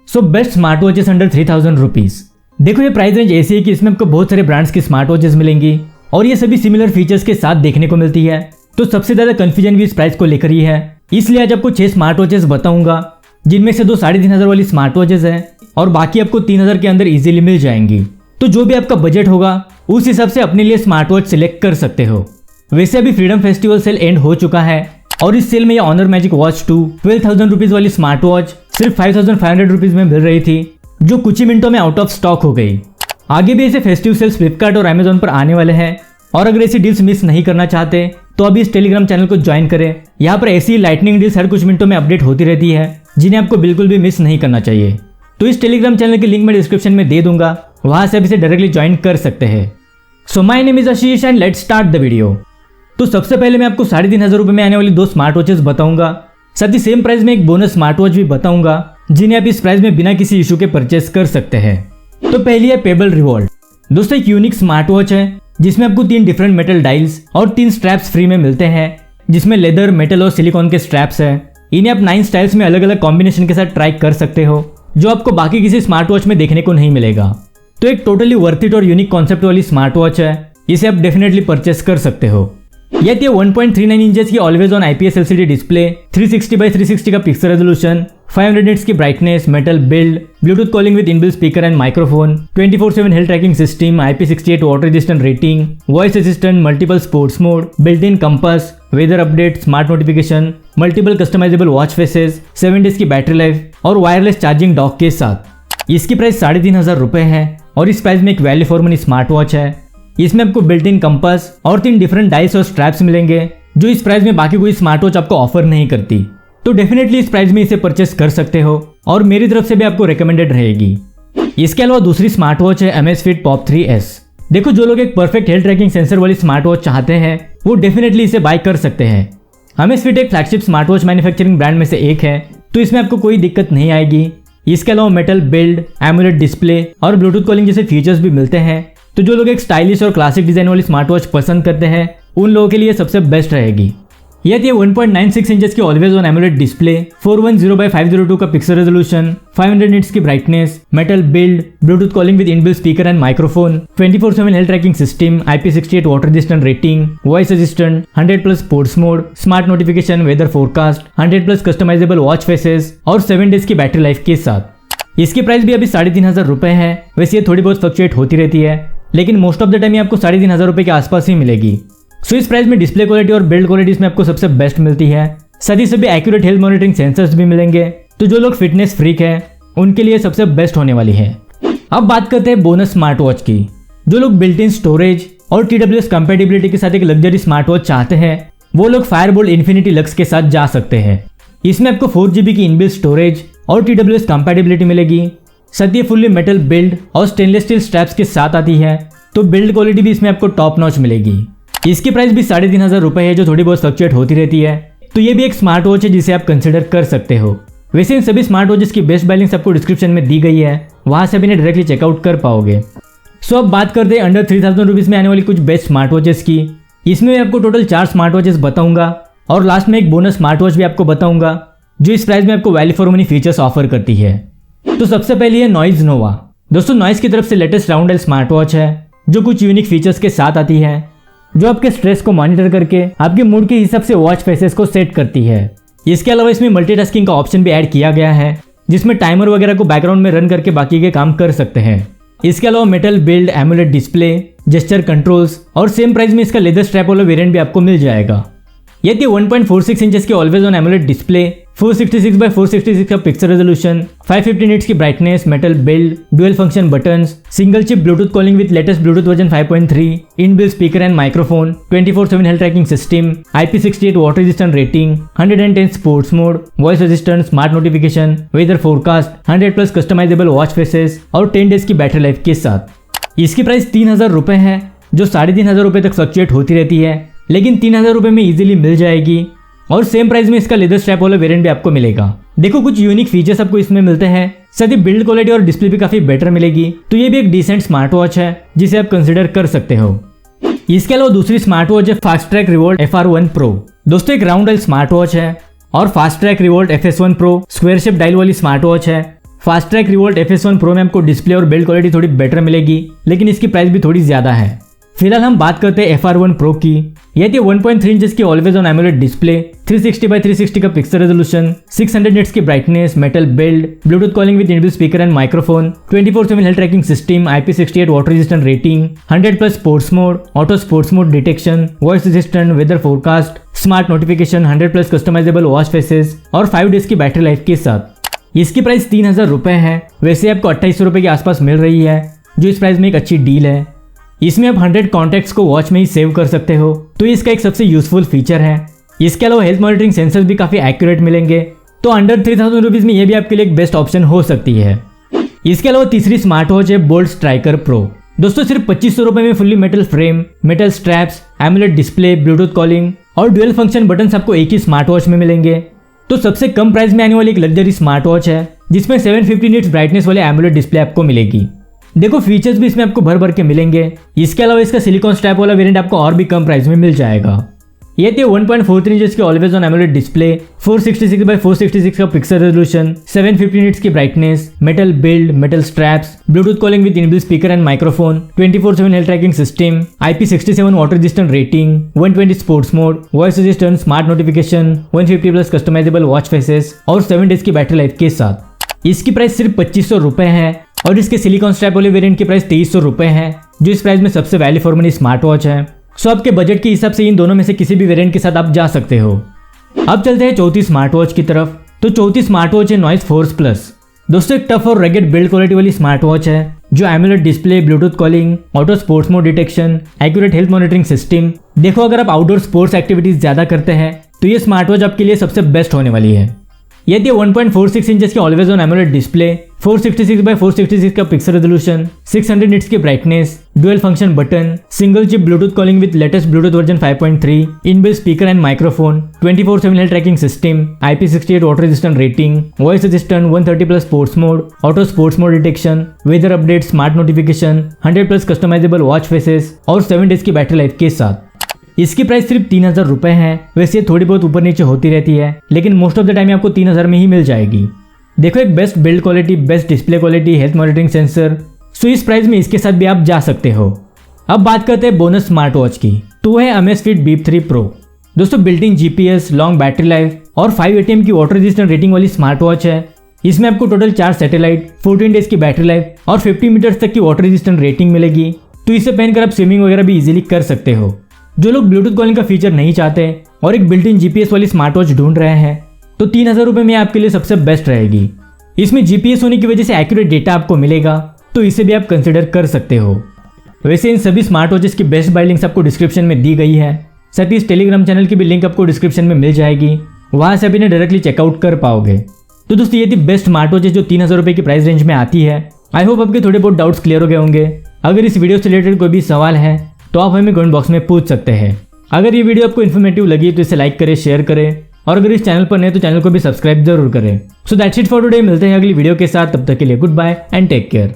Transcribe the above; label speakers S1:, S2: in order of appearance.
S1: So best smart watches under 3000 rupees. देखो ये price range ऐसी है कि इसमें आपको बहुत सारे ब्रांड्स की स्मार्ट वॉचेस मिलेंगी और ये सभी सिमिलर फीचर्स के साथ देखने को मिलती है। तो सबसे ज्यादा कंफ्यूजन भी इस प्राइस को लेकर ही है। इसलिए आज आपको 6 स्मार्ट वॉचेस बताऊंगा, जिनमें से 2 3500 वाली स्मार्ट वॉचेस है और बाकी आपको 3000 के अंदर इजीली मिल जाएंगी। तो जो भी आपका बजट होगा उस हिसाब से अपने लिए स्मार्ट वॉच सिलेक्ट कर सकते हो। वैसे अभी फ्रीडम फेस्टिवल सेल एंड हो चुका है और इस सेल में ये ऑनर मैजिक वॉच 2 12,000 रुपीज वाली स्मार्ट वॉच सिर्फ 5,500 रुपीज में मिल रही थी, जो कुछ ही मिनटों में आउट ऑफ स्टॉक हो गई। आगे भी ऐसे फेस्टिव सेल्स फ्लिपकार्ट और अमेजोन पर आने वाले हैं और अगर ऐसी डील्स मिस नहीं करना चाहते तो अभी इस टेलीग्राम चैनल को ज्वाइन करें। यहाँ पर ऐसी लाइटनिंग डील्स हर कुछ मिनटों में अपडेट होती रहती है, जिन्हें आपको बिल्कुल भी मिस नहीं करना चाहिए। तो इस टेलीग्राम चैनल की लिंक मैं डिस्क्रिप्शन में दे दूंगा, वहां से आप इसे डायरेक्टली ज्वाइन कर सकते हैं। So my name is Ashish and let's start the video. तो सबसे पहले मैं आपको 3500 रुपए में आने वाली 2 स्मार्ट वॉचेस बताऊंगा, साथ ही सेम प्राइस में एक बोनस स्मार्ट वॉच भी बताऊंगा, जिन्हें आप इस प्राइस में बिना किसी इशू के परचेस कर सकते हैं। तो पहली है पेबल रिवॉल्ट। दोस्तों एक यूनिक स्मार्ट वॉच है जिसमें आपको 3 डिफरेंट मेटल डायल्स और 3 स्ट्रैप्स फ्री में मिलते हैं, जिसमें लेदर, मेटल और सिलिकॉन के स्ट्रैप्स हैं। इन्हें आप 9 स्टाइल्स में अलग अलग कॉम्बिनेशन के साथ ट्राई कर सकते हो, जो आपको बाकी किसी स्मार्ट वॉच में देखने को नहीं मिलेगा। तो एक टोटली वर्थ इट और यूनिक कॉन्सेप्ट वाली स्मार्ट वॉच है, इसे आप डेफिनेटली परचेस कर सकते हो। यह 1.39 इंचेस की always on IPS LCD display, 360x360 का पिक्सल रेजोल्यूशन, 500 निट्स की brightness, metal build, Bluetooth calling with inbuilt speaker and microphone, 24/7 health tracking system, IP68 water resistant rating, voice assistant, multiple sports mode, built in compass, weather update, smart notification, multiple customizable watch faces, 7 days की battery life और wireless charging dock के साथ। इसकी price 3500 रुपए है और इस price में एक value for money smart watch है। इसमें आपको बिल्ट इन कंपास और 3 डिफरेंट डाइस और स्ट्रैप्स मिलेंगे, जो इस प्राइस में बाकी कोई स्मार्ट वॉच आपको ऑफर नहीं करती। तो डेफिनेटली इस प्राइस में इसे परचेस कर सकते हो और मेरी तरफ से भी आपको रिकमेंडेड रहेगी। इसके अलावा दूसरी स्मार्ट वॉच है Amazfit Pop 3s। देखो जो लोग एक परफेक्ट हेल्थ ट्रैकिंग सेंसर वाली स्मार्ट वॉच चाहते हैं वो डेफिनेटली इसे बाय कर सकते हैं। Amazfit एक flagship smart watch manufacturing brand में से एक है, तो इसमें आपको कोई दिक्कत नहीं आएगी। इसके अलावा मेटल बिल्ड, एमुलेट डिस्प्ले और ब्लूटूथ कॉलिंग जैसे फीचर्स भी मिलते हैं। तो जो लोग एक स्टाइलिश और क्लासिक डिजाइन वाली स्मार्ट वॉच पसंद करते हैं उन लोगों के लिए सबसे बेस्ट रहेगी। यह 1.96 इंचेस की always on emulate display, 410x502 का पिक्सल रेजोल्यूशन, 500 निट्स की brightness, metal build, Bluetooth calling with inbuilt speaker and microphone, 24/7 health tracking system, IP68 water resistant rating, voice assistant, 100+ sports mode, smart notification, weather forecast, 100+ customizable watch faces और 7 days की battery life के साथ। इसकी price भी अभी 3500 रुपए है। वैसे ये थोड़ी बहुत फ्लक्चुएट होती रहती है, लेकिन मोस्ट ऑफ द टाइम ये आपको 3500 रुपए के आसपास ही मिलेगी। सो इस प्राइस में डिस्प्ले क्वालिटी और बिल्ड क्वालिटी इसमें आपको सबसे बेस्ट मिलती है। साथ ही सभी एक्यूरेट हेल्थ मॉनिटरिंग सेंसर्स भी मिलेंगे, तो जो लोग फिटनेस फ्रीक है उनके लिए सबसे बेस्ट होने वाली है। अब बात करते हैं बोनस स्मार्ट वॉच की। जो लोग बिल्ट इन स्टोरेज और TWS कंपेटिबिलिटी के साथ एक लग्जरी स्मार्ट वॉच चाहते हैं वो लोग फायरबोल्ट इन्फिनिटी लक्स के साथ जा सकते हैं। इसमें आपको 4GB की इनबिल्ट स्टोरेज और TWS कंपेटिबिलिटी मिलेगी। साथ ही फुल्ली मेटल बिल्ड और स्टेनलेस स्टील स्ट्रैप्स के साथ आती है, तो बिल्ड क्वालिटी भी इसमें आपको टॉप नॉच मिलेगी। इसकी प्राइस भी 3500 रुपए है, जो थोड़ी बहुत फ्लक्चुएट होती रहती है। तो ये भी एक स्मार्ट वॉच है जिसे आप कंसिडर कर सकते हो। वैसे इन सभी स्मार्ट वॉचेस की बेस्ट बाय लिंक्स आपको डिस्क्रिप्शन में दी गई है, वहां से भी इन्हें डायरेक्टली चेकआउट कर पाओगे। सो अब बात करते हैं अंडर 3000 रुपीज में आने वाली कुछ बेस्ट स्मार्ट वॉचेस की। इसमें मैं आपको टोटल 4 स्मार्ट वॉचेस बताऊंगा और लास्ट में एक बोनस स्मार्ट वॉच भी आपको बताऊंगा, जो इस प्राइस में आपको value for money features offer करती है। तो सबसे पहले है नॉइज नोवा। दोस्तों नॉइज की तरफ से latest round L smart watch है, जो कुछ यूनिक फीचर्स के साथ आती है, जो आपके स्ट्रेस को मॉनिटर करके आपके मूड के हिसाब से वॉच फेसेस को सेट करती है। इसके अलावा इसमें मल्टीटास्किंग का ऑप्शन भी ऐड किया गया है, जिसमें टाइमर वगैरह को बैकग्राउंड में रन करके बाकी के काम कर सकते हैं। इसके अलावा metal build, AMOLED display, gesture controls और सेम प्राइस में इसका लेदर स्ट्रैप वाला वेरिएंट भी आपको मिल जाएगा। यह 1.46 इंचेस की always on emulate display, 466x466 का पिक्सल रेजोल्यूशन, 550 निट्स की brightness, metal build, dual function buttons, single chip Bluetooth calling with latest Bluetooth version 5.3, inbuilt speaker and microphone, 24/7 health tracking system, IP68 water resistant rating, 110 sports mode, voice assistant, smart notification, weather forecast, 100+ customizable watch faces और 10 days की battery life के साथ। इसकी price 3000 रुपए है, जो 3500 रुपए तक फ्लक्चुएट होती रहती है, लेकिन 3000 रुपए में इजीली मिल जाएगी और सेम प्राइस में इसका लेदर स्ट्रैप वाला वेरिएंट भी आपको मिलेगा। देखो कुछ यूनिक फीचर्स आपको इसमें मिलते हैं, साथ ही बिल्ड क्वालिटी और डिस्प्ले भी काफी बेटर मिलेगी। तो ये भी एक डिसेंट स्मार्ट वॉच है जिसे आप कंसिडर कर सकते हो। इसके अलावा दूसरी स्मार्ट वॉच है fast track revolt FR1 Pro। दोस्तों एक राउंड डायल स्मार्ट वॉच है और fast track revolt FS1 Pro square shape dial वाली स्मार्ट वॉच है। Fast track revolt FS1 Pro में आपको डिस्प्ले और बिल्ड क्वालिटी थोड़ी बेटर मिलेगी, लेकिन इसकी प्राइस भी थोड़ी ज़्यादा है। फिलहाल हम बात करते हैं FR1 Pro की। यह थी 1.3 इंचेस की always on AMOLED display, 360x360 का पिक्सल रेजोल्यूशन, 600 निट्स की brightness, metal build, Bluetooth calling with inbuilt speaker and microphone, 24/7 health tracking system, IP68 water resistant rating, 100+ sports mode, auto sports mode detection, voice assistant, weather forecast, smart notification, 100+ customizable watch faces और 5 days की battery life के साथ। इसकी price 3000 रुपए है। वैसे आपको 2800 रुपए के आसपास मिल रही है, जो इस प्राइस में एक अच्छी डील है। इसमें आप 100 कॉन्टैक्ट्स को वॉच में ही सेव कर सकते हो, तो इसका एक सबसे यूजफुल फीचर है। इसके अलावा हेल्थ मॉनिटरिंग सेंसर्स भी काफी एक्यूरेट मिलेंगे, तो अंडर 3000 रुपीज में यह भी आपके लिए एक बेस्ट ऑप्शन हो सकती है। इसके अलावा तीसरी स्मार्ट वॉच है बोल्ट स्ट्राइकर प्रो। दोस्तों सिर्फ 2500 रुपए में fully metal frame, metal straps, AMOLED display, Bluetooth calling और डुअल फंक्शन बटन्स आपको एक ही स्मार्ट वॉच में मिलेंगे। तो सबसे कम प्राइस में आने वाली एक लग्जरी स्मार्ट वॉच है, जिसमें 750 निट्स ब्राइटनेस वाले एमोलेड डिस्प्ले आपको मिलेगी। देखो फीचर्स भी इसमें आपको भर भर के मिलेंगे। इसके अलावा इसका सिलिकॉन स्ट्रैप वाला वेरिएंट आपको और भी कम प्राइस में मिल जाएगा। ये थी 1.43 इंचेस की always on AMOLED display, 466x466 का पिक्सल रेजोल्यूशन, 750 निट्स की brightness, metal build, metal straps, Bluetooth calling with inbuilt speaker and microphone, 24/7 health tracking system, IP67 water resistant rating, 120 sports mode, voice assistant, smart notification, 150+ customizable watch faces और 7 days की battery life के साथ। इसकी price सिर्फ 2500 रुपए है और इसके सिलिकॉन स्ट्रैप वाले वेरिएंट की प्राइस 2300 रुपए है, जो इस प्राइस में सबसे value for money smart watch है। सो आपके बजट के हिसाब से इन दोनों में से किसी भी वेरिएंट के साथ आप जा सकते हो। अब चलते हैं चौथी स्मार्ट वॉच की तरफ। तो चौथी स्मार्ट वॉच है नॉइज फोर्स प्लस। दोस्तों एक टफ और रगेड बिल्ड क्वालिटी वाली स्मार्ट वॉच है, जो AMOLED display, Bluetooth calling, auto sports mode detection, accurate health monitoring system. देखो अगर आप आउटडोर स्पोर्ट्स एक्टिविटीज ज्यादा करते हैं तो ये स्मार्ट वॉच आपके लिए सबसे बेस्ट होने वाली है। ये थी 1.46 इंचेस की always on AMOLED display, 466x466 का पिक्सल रेजोल्यूशन, 600 निट्स की brightness, dual function button, single chip Bluetooth calling with latest Bluetooth version 5.3, inbuilt speaker and microphone, 24/7 health tracking system, IP68 water resistant rating, voice assistant, 130+ sports mode, auto sports mode detection, weather update, smart notification, 100+ customizable watch faces और 7 days की battery life के साथ। इसकी price सिर्फ 3000 रुपए है। वैसे ये थोड़ी बहुत ऊपर नीचे होती रहती है, लेकिन मोस्ट ऑफ द टाइम आपको 3000 में ही मिल जाएगी। देखो एक best build quality, best display quality, health monitoring sensor, so इस प्राइस में इसके साथ भी आप जा सकते हो। अब बात करते हैं बोनस स्मार्ट वॉच की, तो है Amazfit Beep 3 Pro। दोस्तों built in GPS, long battery life और 5 ATM की वाटर रेजिस्टेंट रेटिंग वाली स्मार्ट वॉच है। इसमें आपको टोटल 4 सैटेलाइट, 14 डेज की बैटरी लाइफ और 50 मीटर्स तक की वाटर रेजिस्टेंट रेटिंग मिलेगी। तो इसे पहनकर आप स्विमिंग वगैरह भी इजीली कर सकते हो। जो लोग ब्लूटूथ कॉलिंग का फीचर नहीं चाहते और एक बिल्ट इन GPS वाली स्मार्ट वॉच ढूंढ रहे हैं, तो 3000 रुपए में आपके लिए सबसे बेस्ट रहेगी। इसमें GPS होने की वजह से एक्यूरेट डेटा आपको मिलेगा, तो इसे भी आप कंसिडर कर सकते हो। वैसे इन सभी स्मार्ट वॉचेस की बेस्ट बाय लिंक्स आपको डिस्क्रिप्शन में दी गई है। साथ ही इस टेलीग्राम चैनल की भी लिंक आपको डिस्क्रिप्शन में मिल जाएगी, वहां से आप इन्हें डायरेक्टली चेकआउट कर पाओगे। तो दोस्तों ये थी बेस्ट स्मार्ट वॉचेस जो 3000 रुपए की प्राइस रेंज में आती है। आई होप आपके थोड़े बहुत डाउट्स क्लियर हो गए होंगे। अगर इस वीडियो से रिलेटेड कोई भी सवाल है तो आप हमें कमेंट बॉक्स में पूछ सकते हैं। अगर ये वीडियो आपको इन्फॉर्मेटिव लगी तो इसे लाइक करें, शेयर करें और अगर इस चैनल पर नए तो चैनल को भी सब्सक्राइब जरूर करें। So that's it for today. मिलते हैं अगली वीडियो के साथ, तब तक के लिए good bye and take care.